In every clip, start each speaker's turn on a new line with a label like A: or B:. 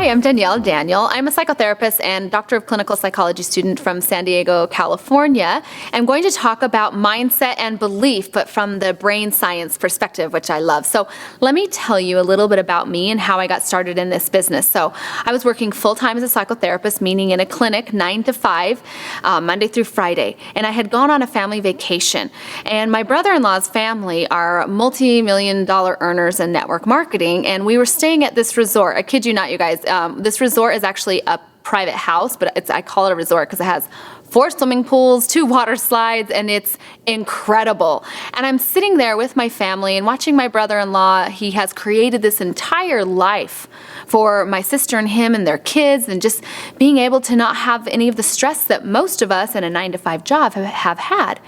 A: Hi, I'm Danielle Daniel. I'm a psychotherapist and Doctor of Clinical Psychology student from San Diego, California. I'm going to talk about mindset and belief, but from the brain science perspective, which I love. So let me tell you a little bit about me and how I got started in this business. So I was working full-time as a psychotherapist, meaning in a clinic 9 to 5, Monday through Friday. And I had gone on a family vacation. And my brother-in-law's family are multi-million-dollar earners in network marketing, and we were staying at this resort. I kid you not, you guys. This resort is actually a private house, but I call it a resort because it has 4 swimming pools, 2 water slides, and it's incredible. And I'm sitting there with my family and watching my brother-in-law. He has created this entire life for my sister and him and their kids, and just being able to not have any of the stress that most of us in a 9 to 5 job have had.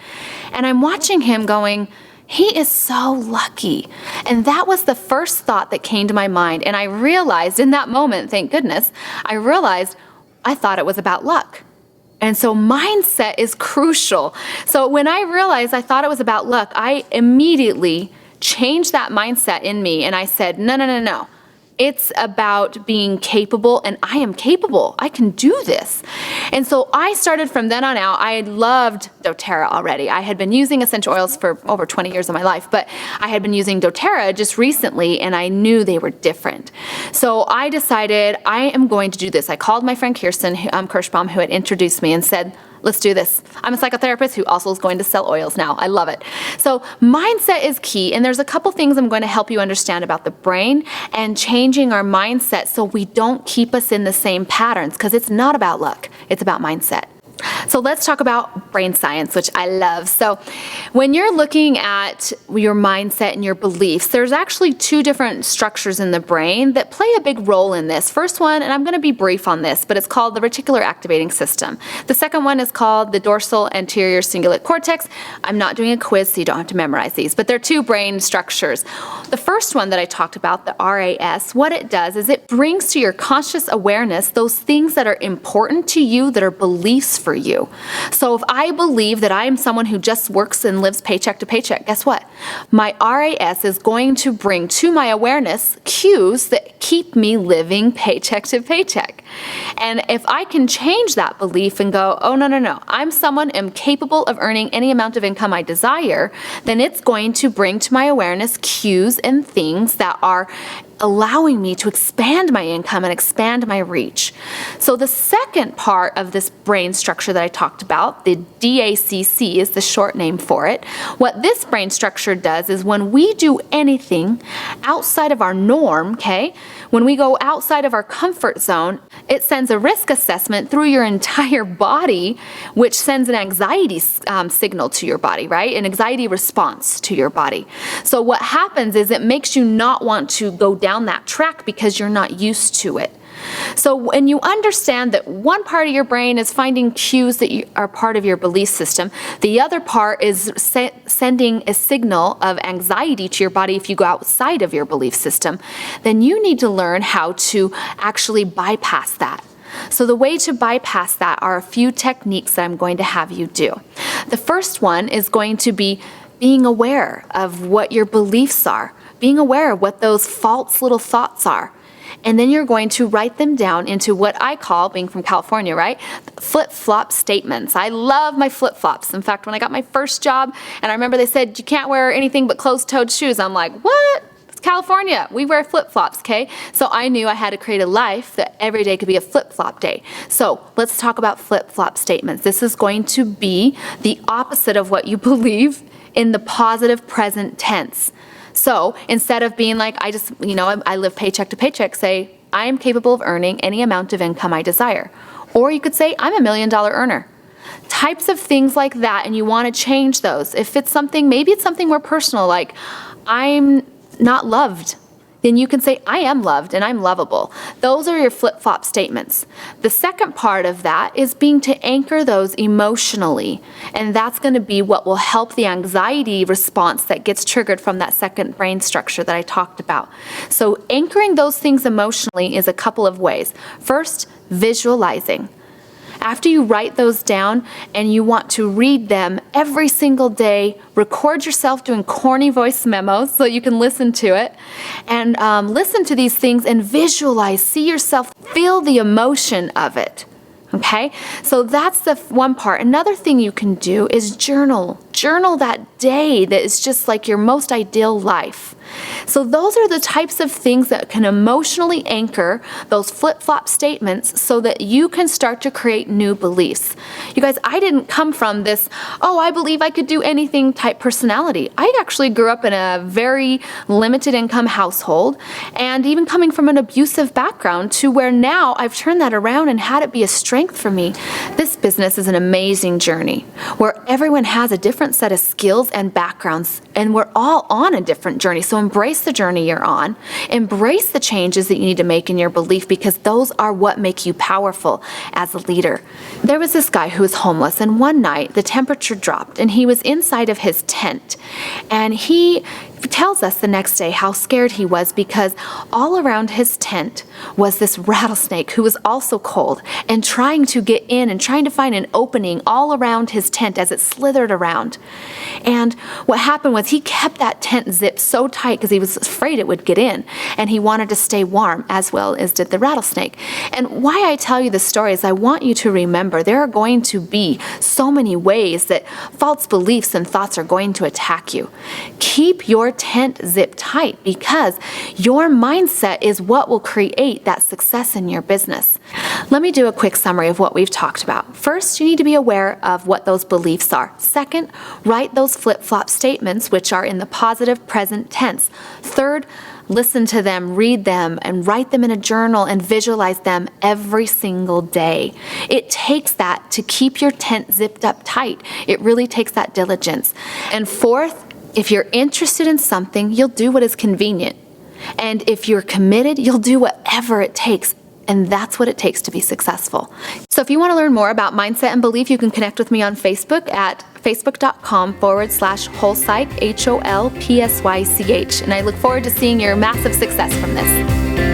A: And I'm watching him going, he is so lucky. And that was the first thought that came to my mind. And I realized in that moment, thank goodness, I realized I thought it was about luck. And so mindset is crucial. So when I realized I thought it was about luck, I immediately changed that mindset in me. And I said, no. It's about being capable, and I am capable. I can do this. And so I started from then on out. I loved doTERRA already. I had been using essential oils for over 20 years of my life, but I had been using doTERRA just recently, and I knew they were different. So I decided I am going to do this. I called my friend Kirsten Kirschbaum, who had introduced me, and said, let's do this. I'm a psychotherapist who also is going to sell oils now. I love it. So mindset is key, and there's a couple things I'm going to help you understand about the brain and changing our mindset so we don't keep us in the same patterns, because it's not about luck. It's about mindset. So let's talk about brain science, which I love. So when you're looking at your mindset and your beliefs, there's actually 2 different structures in the brain that play a big role in this. First one, and I'm going to be brief on this, but it's called the reticular activating system. The second one is called the dorsal anterior cingulate cortex. I'm not doing a quiz, so you don't have to memorize these, but they're 2 brain structures. The first one that I talked about, the RAS, what it does is it brings to your conscious awareness those things that are important to you, that are beliefs for you. So if I believe that I am someone who just works and lives paycheck to paycheck, guess what? My RAS is going to bring to my awareness cues that keep me living paycheck to paycheck. And if I can change that belief and go, oh, no, I'm someone am capable of earning any amount of income I desire, then it's going to bring to my awareness cues and things that are allowing me to expand my income and expand my reach. So the second part of this brain structure that I talked about, the DACC is the short name for it. What this brain structure does is when we do anything outside of our norm, okay, when we go outside of our comfort zone, it sends a risk assessment through your entire body, which sends an anxiety signal to your body, right? An anxiety response to your body. So what happens is it makes you not want to go down that track because you're not used to it. So when you understand that one part of your brain is finding cues that are part of your belief system, the other part is sending a signal of anxiety to your body if you go outside of your belief system, then you need to learn how to actually bypass that. So the way to bypass that are a few techniques that I'm going to have you do. The first one is going to be being aware of what your beliefs are, being aware of what those false little thoughts are. And then you're going to write them down into what I call, being from California, right, flip-flop statements. I love my flip-flops. In fact, when I got my first job, and I remember they said, you can't wear anything but closed-toed shoes. I'm like, what? It's California. We wear flip-flops, okay? So I knew I had to create a life that every day could be a flip-flop day. So let's talk about flip-flop statements. This is going to be the opposite of what you believe in the positive present tense. So instead of being like, I live paycheck to paycheck, say, I am capable of earning any amount of income I desire. Or you could say, I'm $1 million earner. Types of things like that, and you want to change those. If it's something, maybe it's something more personal, like, I'm not loved. Then you can say, I am loved and I'm lovable. Those are your flip-flop statements. The second part of that is being to anchor those emotionally. And that's going to be what will help the anxiety response that gets triggered from that second brain structure that I talked about. So anchoring those things emotionally is a couple of ways. First, visualizing. After you write those down and you want to read them every single day, record yourself doing corny voice memos so you can listen to it, and listen to these things and visualize, see yourself, feel the emotion of it. Okay, so that's the one part. Another thing you can do is journal. Journal that day that is just like your most ideal life. So those are the types of things that can emotionally anchor those flip-flop statements so that you can start to create new beliefs. You guys, I didn't come from this, oh, I believe I could do anything type personality. I actually grew up in a very limited income household, and even coming from an abusive background to where now I've turned that around and had it be a strength for me. This business is an amazing journey where everyone has a different set of skills and backgrounds, and we're all on a different journey. So embrace the journey you're on. Embrace the changes that you need to make in your belief, because those are what make you powerful as a leader. There was this guy who was homeless, and one night the temperature dropped and he was inside of his tent, and he tells us the next day how scared he was because all around his tent was this rattlesnake who was also cold and trying to get in and trying to find an opening all around his tent as it slithered around. And what happened was he kept that tent zipped so tight because he was afraid it would get in, and he wanted to stay warm as well as did the rattlesnake. And why I tell you this story is I want you to remember there are going to be so many ways that false beliefs and thoughts are going to attack you. Keep your tent zipped tight, because your mindset is what will create that success in your business. Let me do a quick summary of what we've talked about. First, you need to be aware of what those beliefs are. Second, write those flip-flop statements, which are in the positive present tense. Third, listen to them, read them, and write them in a journal and visualize them every single day. It takes that to keep your tent zipped up tight. It really takes that diligence. And fourth, if you're interested in something, you'll do what is convenient. And if you're committed, you'll do whatever it takes. And that's what it takes to be successful. So if you want to learn more about mindset and belief, you can connect with me on Facebook at facebook.com/Holpsych, HOLPSYCH. And I look forward to seeing your massive success from this.